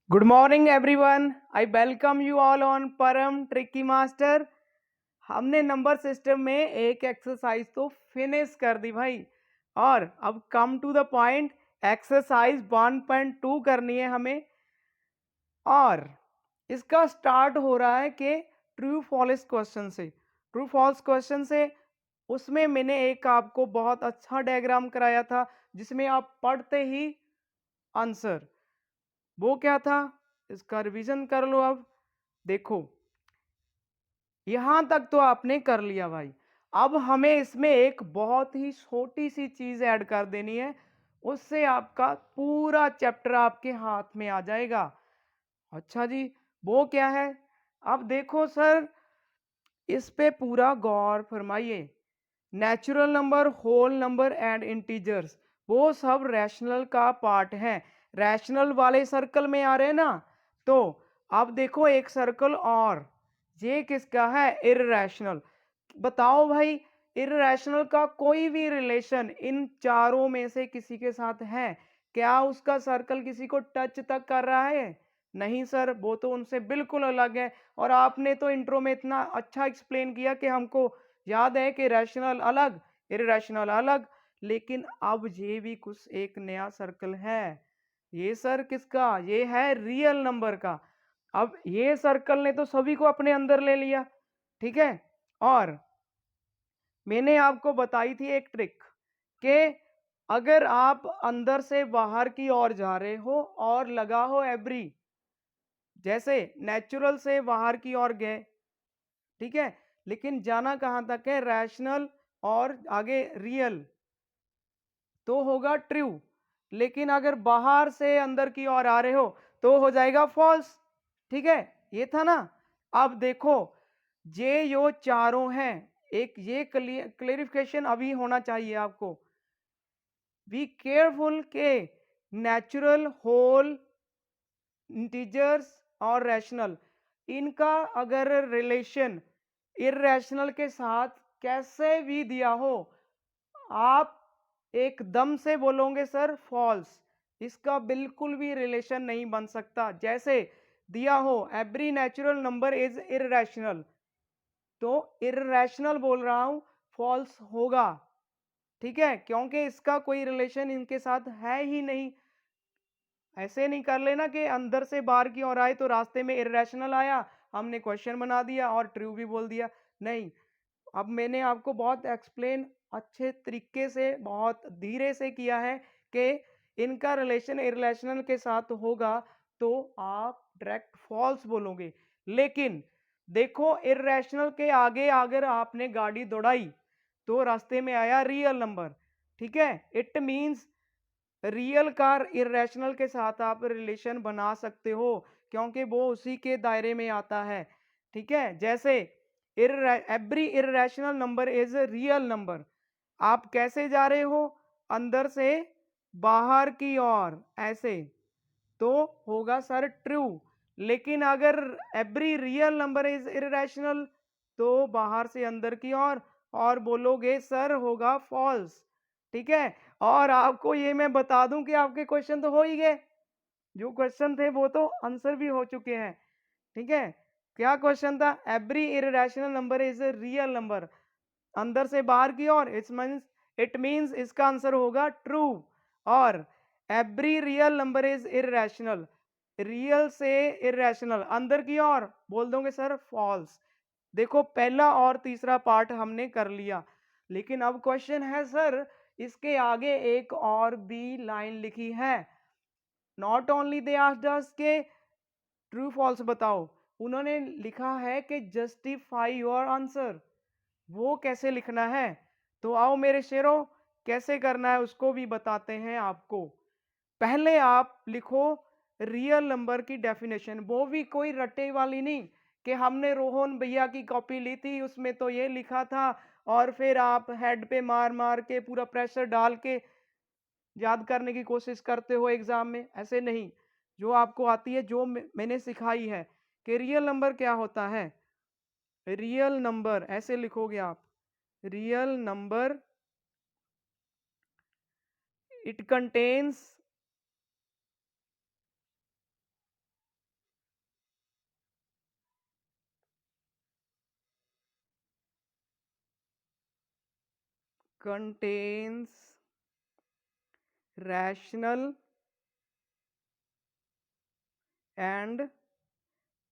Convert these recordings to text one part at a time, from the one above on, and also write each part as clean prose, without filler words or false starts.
Good morning everyone. I welcome you all on परम tricky master. हमने number system में एक एक्सरसाइज तो फिनिश कर दी भाई, और अब come to the point exercise 1.2 करनी है हमें। और इसका स्टार्ट हो रहा है कि ट्रू फॉल्स क्वेश्चन से। ट्रू फॉल्स क्वेश्चन से उसमें मैंने एक आपको बहुत अच्छा डायग्राम कराया था जिसमें आप पढ़ते ही आंसर, वो क्या था, इसका रिवीजन कर लो। अब देखो, यहां तक तो आपने कर लिया भाई। अब हमें इसमें एक बहुत ही छोटी सी चीज ऐड कर देनी है, उससे आपका पूरा चैप्टर आपके हाथ में आ जाएगा। अच्छा जी, वो क्या है? अब देखो सर, इस पे पूरा गौर फरमाइए। Natural number, whole number and integers, वो सब रैशनल का पार्ट है। रैशनल वाले सर्कल में आ रहे हैं ना। तो अब देखो एक सर्कल और, ये किसका है? इररेशनल। बताओ भाई, इररेशनल का कोई भी रिलेशन इन चारों में से किसी के साथ है? क्या उसका सर्कल किसी को टच तक कर रहा है? नहीं सर, वो तो उनसे बिल्कुल अलग है। और आपने तो इंट्रो में इतना अच्छा एक्सप्लेन किया कि हमको याद है कि रैशनल अलग, इररेशनल अलग। लेकिन अब ये भी कुछ एक नया सर्कल है। ये सर किसका? ये है रियल नंबर का। अब ये सर्कल ने तो सभी को अपने अंदर ले लिया, ठीक है। और मैंने आपको बताई थी एक ट्रिक कि अगर आप अंदर से बाहर की ओर जा रहे हो और लगा हो एवरी, जैसे नेचुरल से बाहर की ओर गए, ठीक है, लेकिन जाना कहां तक है? रैशनल और आगे रियल, तो होगा ट्रू। लेकिन अगर बाहर से अंदर की ओर आ रहे हो तो हो जाएगा फॉल्स, ठीक है। ये था ना। अब देखो, ये यो चारों हैं, एक ये क्लेरिफिकेशन अभी होना चाहिए आपको। बी केयरफुल के नेचुरल, होल, इंटीजर्स और रैशनल, इनका अगर रिलेशन इररेशनल के साथ कैसे भी दिया हो, आप एकदम से बोलोगे सर फॉल्स, इसका बिल्कुल भी रिलेशन नहीं बन सकता। जैसे दिया हो every natural number is irrational, तो इररेशनल बोल रहा हूं, फॉल्स होगा, ठीक है, क्योंकि इसका कोई रिलेशन इनके साथ है ही नहीं। ऐसे नहीं कर लेना कि अंदर से बाहर की ओर आए तो रास्ते में इररेशनल आया, हमने क्वेश्चन बना दिया और ट्रू भी बोल दिया। नहीं, अब मैंने आपको बहुत एक्सप्लेन अच्छे तरीके से, बहुत धीरे से किया है कि इनका रिलेशन इररिलेशनल के साथ होगा तो आप डायरेक्ट फॉल्स बोलोगे। लेकिन देखो, इररेशनल के आगे अगर आपने गाड़ी दौड़ाई तो रास्ते में आया रियल नंबर, ठीक है, इट मींस रियल का इररेशनल के साथ आप रिलेशन बना सकते हो, क्योंकि वो उसी के दायरे में आता है, ठीक है। जैसे every irrational number is real number, आप कैसे जा रहे हो? अंदर से बाहर की ओर, ऐसे, तो होगा सर ट्रू। लेकिन अगर every real number is irrational, तो बाहर से अंदर की ओर और बोलोगे सर होगा फॉल्स, ठीक है। और आपको ये मैं बता दूं कि आपके क्वेश्चन तो हो ही गए, जो क्वेश्चन थे वो तो आंसर भी हो चुके हैं, ठीक है। क्या क्वेश्चन था? Every irrational number is a real number, अंदर से बाहर की ओर, इट मींस इसका आंसर होगा ट्रू। और every real number is irrational, real से इररेशनल अंदर की ओर बोल दोगे सर फॉल्स। देखो, पहला और तीसरा पार्ट हमने कर लिया। लेकिन अब क्वेश्चन है सर, इसके आगे एक और भी लाइन लिखी है। Not only they asked us के ट्रू फॉल्स बताओ, उन्होंने लिखा है कि जस्टिफाई योर आंसर। वो कैसे लिखना है? तो आओ मेरे शेरों, कैसे करना है उसको भी बताते हैं आपको। पहले आप लिखो रियल नंबर की डेफिनेशन, वो भी कोई रट्टे वाली नहीं कि हमने रोहन भैया की कॉपी ली थी उसमें तो ये लिखा था और फिर आप हेड पे मार मार के पूरा प्रेशर डाल के याद करने की कोशिश करते हो एग्जाम में। ऐसे नहीं, जो आपको आती है, जो मैंने सिखाई है कि रियल नंबर क्या होता है। रियल नंबर ऐसे लिखोगे आप, real number, it contains contains rational and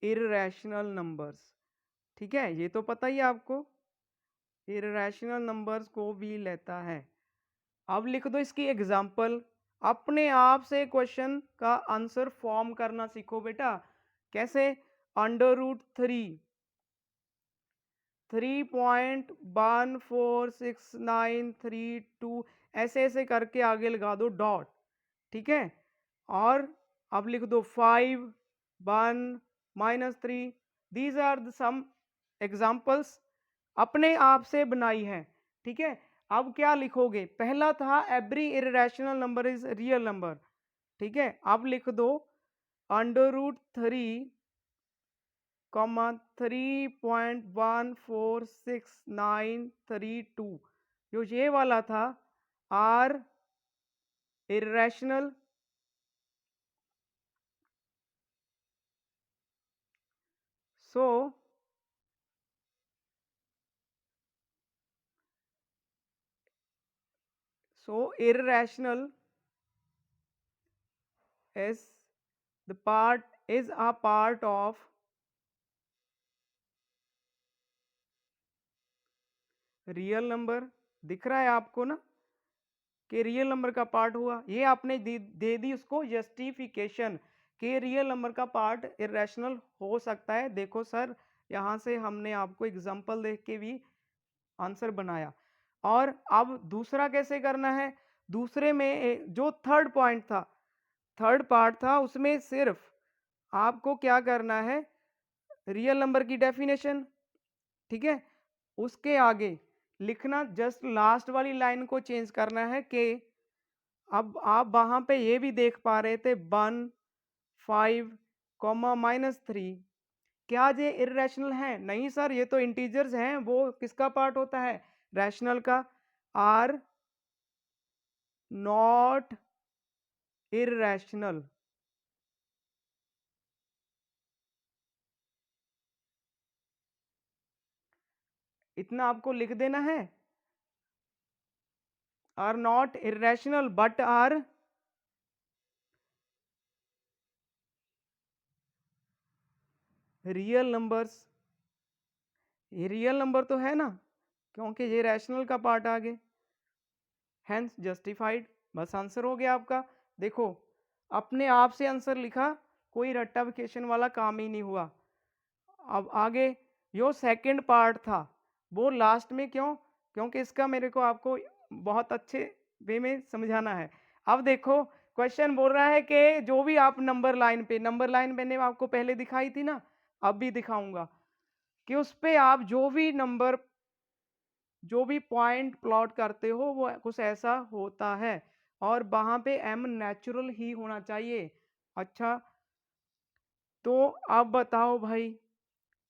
irrational numbers। ठीक है, ये तो पता ही है आपको, इरेशनल नंबर्स को भी लेता है। अब लिख दो इसकी एग्जाम्पल। अपने आप से क्वेश्चन का आंसर फॉर्म करना सीखो बेटा। कैसे? अंडर रूट 3.146932 ऐसे ऐसे करके आगे लगा दो डॉट। ठीक है, और अब लिख दो 5 1 -3। These are the sum examples अपने आप से बनाई है। ठीक है, अब क्या लिखोगे? पहला था every irrational number is real number. ठीक है, अब लिख दो अंडर रूट 3,146,932 जो ये वाला था are irrational. So irrational is a part of real number. दिख रहा है आपको ना कि रियल नंबर का पार्ट हुआ। ये आपने दे दी उसको जस्टिफिकेशन कि रियल नंबर का पार्ट इरेशनल हो सकता है। देखो सर, यहाँ से हमने आपको एग्जांपल देख के भी आंसर बनाया। और अब दूसरा कैसे करना है? दूसरे में जो थर्ड पॉइंट था, थर्ड पार्ट था, उसमें सिर्फ आपको क्या करना है? रियल नंबर की डेफिनेशन। ठीक है, उसके आगे लिखना जस्ट लास्ट वाली लाइन को चेंज करना है कि अब आप वहां पे ये भी देख पा रहे थे 1 5 -3। क्या ये इरेशनल है? नहीं सर, ये तो इंटीजर्स हैं। वो किसका पार्ट होता है? रैशनल का। Are not irrational. इतना आपको लिख देना है। Are not irrational but are real numbers. ये रियल नंबर तो है ना, क्योंकि ये रैशनल का पार्ट आ गए, हैंस जस्टिफाइड। बस आंसर हो गया आपका। देखो, अपने आप से आंसर लिखा, कोई रट्टाफिकेशन वाला काम ही नहीं हुआ। अब आगे जो सेकंड पार्ट था वो लास्ट में, क्यों? क्योंकि इसका मेरे को आपको बहुत अच्छे वे में समझाना है। अब देखो, क्वेश्चन बोल रहा है कि जो भी आप नंबर लाइन मैंने आपको पहले दिखाई थी ना, अब भी दिखाऊंगा कि उस पे आप जो भी पॉइंट प्लॉट करते हो वो कुछ ऐसा होता है, और वहां पे एम नेचुरल ही होना चाहिए। अच्छा, तो अब बताओ भाई,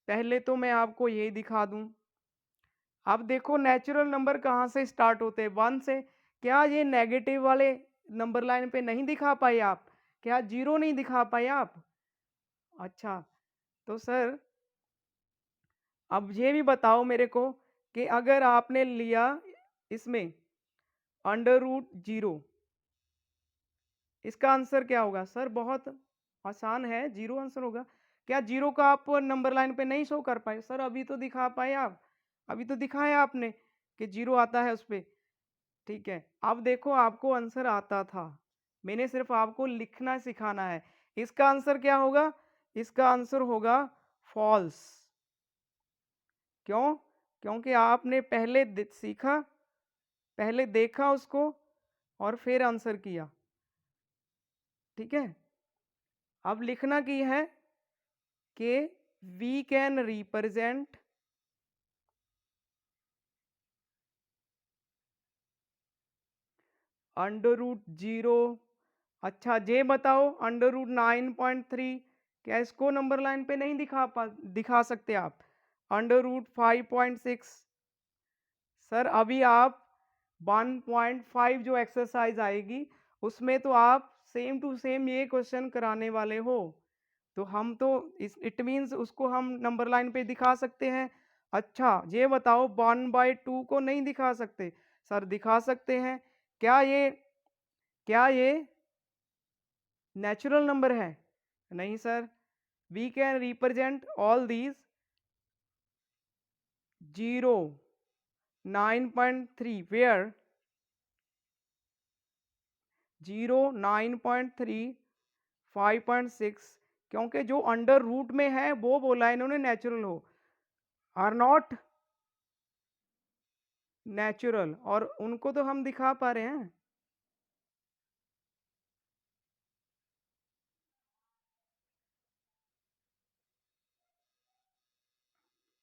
पहले तो मैं आपको यही दिखा दूं। अब देखो, नेचुरल नंबर कहाँ से स्टार्ट होते हैं? 1 से। क्या ये नेगेटिव वाले नंबर लाइन पे नहीं दिखा पाए आप? क्या जीरो नहीं दिखा पाए आप? अच्छा, तो सर अब ये भी बताओ मेरे को कि अगर आपने लिया इसमें अंडर रूट 0, इसका आंसर क्या होगा? सर बहुत आसान है, जीरो आंसर होगा। क्या जीरो का आप नंबर लाइन पे नहीं शो कर पाए? सर अभी तो दिखा पाए आप, अभी तो दिखाया आपने कि जीरो आता है उस पर। ठीक है, अब देखो आपको आंसर आता था, मैंने सिर्फ आपको लिखना सिखाना है। इसका आंसर क्या होगा? इसका आंसर होगा फॉल्स। क्यों? क्योंकि आपने पहले सीखा, पहले देखा उसको, और फिर आंसर किया। ठीक है, अब लिखना की है कि we can represent under root 0। अच्छा, ये बताओ अंडर रूट 9.3, क्या इसको नंबर लाइन पे नहीं दिखा सकते आप? Under root 5.6। सर अभी आप 1.5 जो एक्सरसाइज आएगी उसमें तो आप सेम टू सेम ये क्वेश्चन कराने वाले हो, तो हम तो इट मीन्स उसको हम नंबर लाइन पे दिखा सकते हैं। अच्छा, ये बताओ 1/2 को नहीं दिखा सकते? सर दिखा सकते हैं? क्या ये नेचुरल नंबर है? नहीं sir. We can represent all these 0, 9.3 where 0, 9.3, 5.6, क्योंकि जो अंडर रूट में है वो बोला है इन्होंने नेचुरल हो, आर नॉट नेचुरल, और उनको तो हम दिखा पा रहे हैं।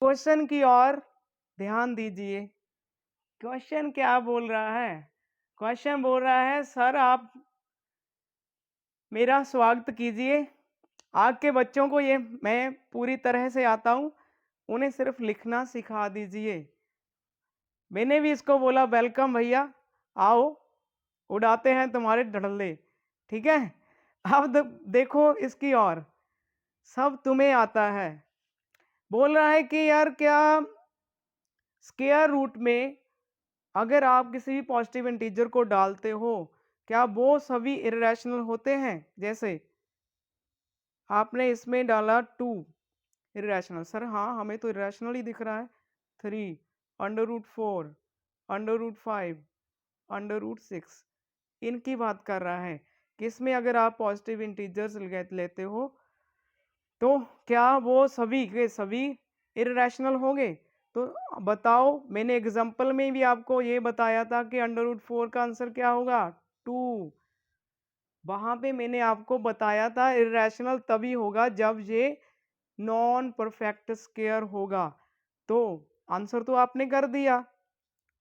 क्वेश्चन की ओर ध्यान दीजिए। क्वेश्चन क्या बोल रहा है? क्वेश्चन बोल रहा है सर आप मेरा स्वागत कीजिए। आज के बच्चों को ये मैं पूरी तरह से आता हूँ, उन्हें सिर्फ लिखना सिखा दीजिए। मैंने भी इसको बोला वेलकम भैया, आओ उड़ाते हैं तुम्हारे धड़ल्ले, ठीक है। अब देखो इसकी ओर, सब तुम्हें आता है। बोल रहा है कि यार क्या स्क्वायर रूट में अगर आप किसी भी पॉजिटिव इंटीजर को डालते हो, क्या वो सभी इरेशनल होते हैं? जैसे आपने इसमें डाला 2 इरेशनल, सर हाँ हमें तो इरेशनल ही दिख रहा है। 3, √4, √5, √6, इनकी बात कर रहा है कि इसमें अगर आप पॉजिटिव इंटीजर्स लेते हो तो क्या वो सभी के सभी इरेशनल होंगे? तो बताओ, मैंने एग्जांपल में भी आपको ये बताया था कि √4 का आंसर क्या होगा? 2। वहां पे मैंने आपको बताया था इरेशनल तभी होगा जब ये नॉन परफेक्ट स्क्वायर होगा। तो आंसर तो आपने कर दिया,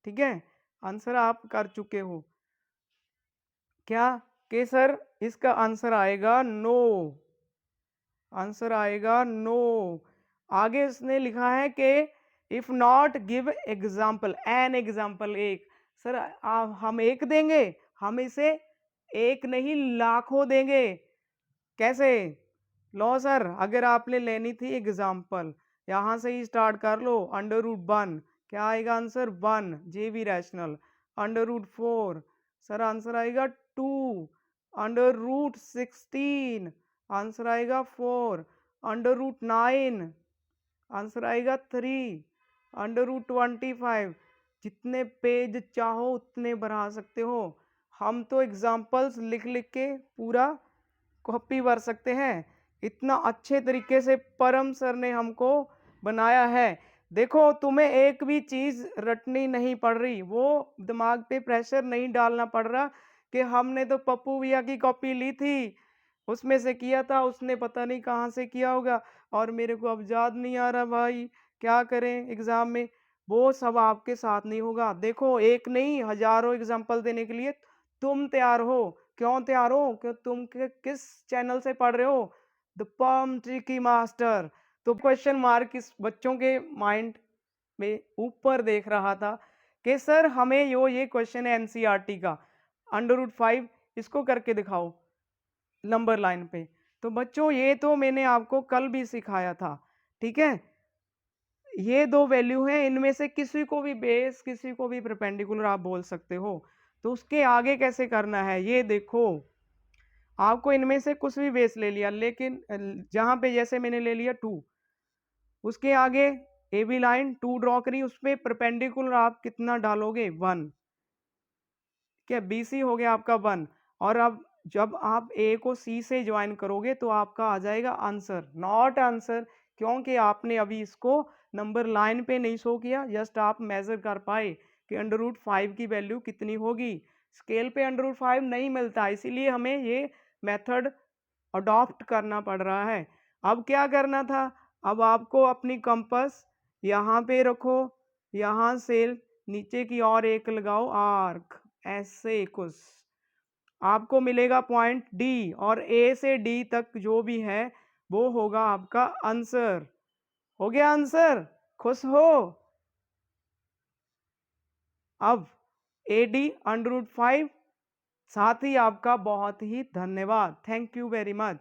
ठीक है, आंसर आप कर चुके हो। क्या कि सर इसका आंसर आएगा नो, आंसर आएगा नो। आगे उसने लिखा है कि if not give example, an example, एक। सर हम एक देंगे, हम इसे एक नहीं लाखों देंगे। कैसे? लो सर, अगर आपने लेनी थी एग्जाम्पल, यहां से ही स्टार्ट कर लो। √1, क्या आएगा आंसर? 1, जे भी रैशनल। √4, सर आंसर आएगा 2। √16, आंसर आएगा 4। √9, आंसर आएगा 3। √25, जितने पेज चाहो उतने बढ़ा सकते हो। हम तो एग्जाम्पल्स लिख लिख के पूरा कॉपी भर सकते हैं, इतना अच्छे तरीके से परम सर ने हमको बनाया है। देखो तुम्हें एक भी चीज रटनी नहीं पड़ रही, वो दिमाग पे प्रेशर नहीं डालना पड़ रहा कि हमने तो पप्पू भैया की कॉपी ली थी, उसमें से किया था, उसने पता नहीं कहाँ से किया होगा और मेरे को अब याद नहीं आ रहा भाई, क्या करें एग्जाम में। वो सब आपके साथ नहीं होगा। देखो एक नहीं हजारों एग्जाम्पल देने के लिए तुम तैयार हो। क्यों तैयार हो? कि तुम किस चैनल से पढ़ रहे हो? The Param tricky master. तो क्वेश्चन मार्क इस बच्चों के माइंड में ऊपर देख रहा था कि सर हमें ये क्वेश्चन है एनसीईआरटी का, √5 इसको करके दिखाओ नंबर लाइन पे। तो बच्चों ये तो मैंने आपको कल भी सिखाया था, ठीक है। ये दो वैल्यू हैं, इनमें से किसी को भी बेस किसी को भी परपेंडिकुलर आप बोल सकते हो। तो उसके आगे कैसे करना है ये देखो। आपको इनमें से कुछ भी बेस ले लिया, लेकिन जहां पे जैसे मैंने ले लिया 2, उसके आगे ए बी लाइन 2 ड्रॉ करी, उसमें परपेंडिकुलर आप कितना डालोगे? 1। क्या बी सी हो गया आपका 1। और अब जब आप ए को सी से ज्वाइन करोगे तो आपका आ जाएगा आंसर, नॉट आंसर, क्योंकि आपने अभी इसको नंबर लाइन पे नहीं शो किया, जस्ट आप मेजर कर पाए कि √5 की वैल्यू कितनी होगी। स्केल पे √5 नहीं मिलता, इसीलिए हमें ये मेथड अडॉप्ट करना पड़ रहा है। अब क्या करना था? अब आपको अपनी कंपास यहाँ पे रखो, यहाँ से नीचे की ओर एक लगाओ आर्क, ऐसे कुछ आपको मिलेगा पॉइंट डी, और ए से डी तक जो भी है वो होगा आपका आंसर। हो गया आंसर? खुश हो? अब AD √5, साथ ही आपका बहुत ही धन्यवाद। Thank you very much.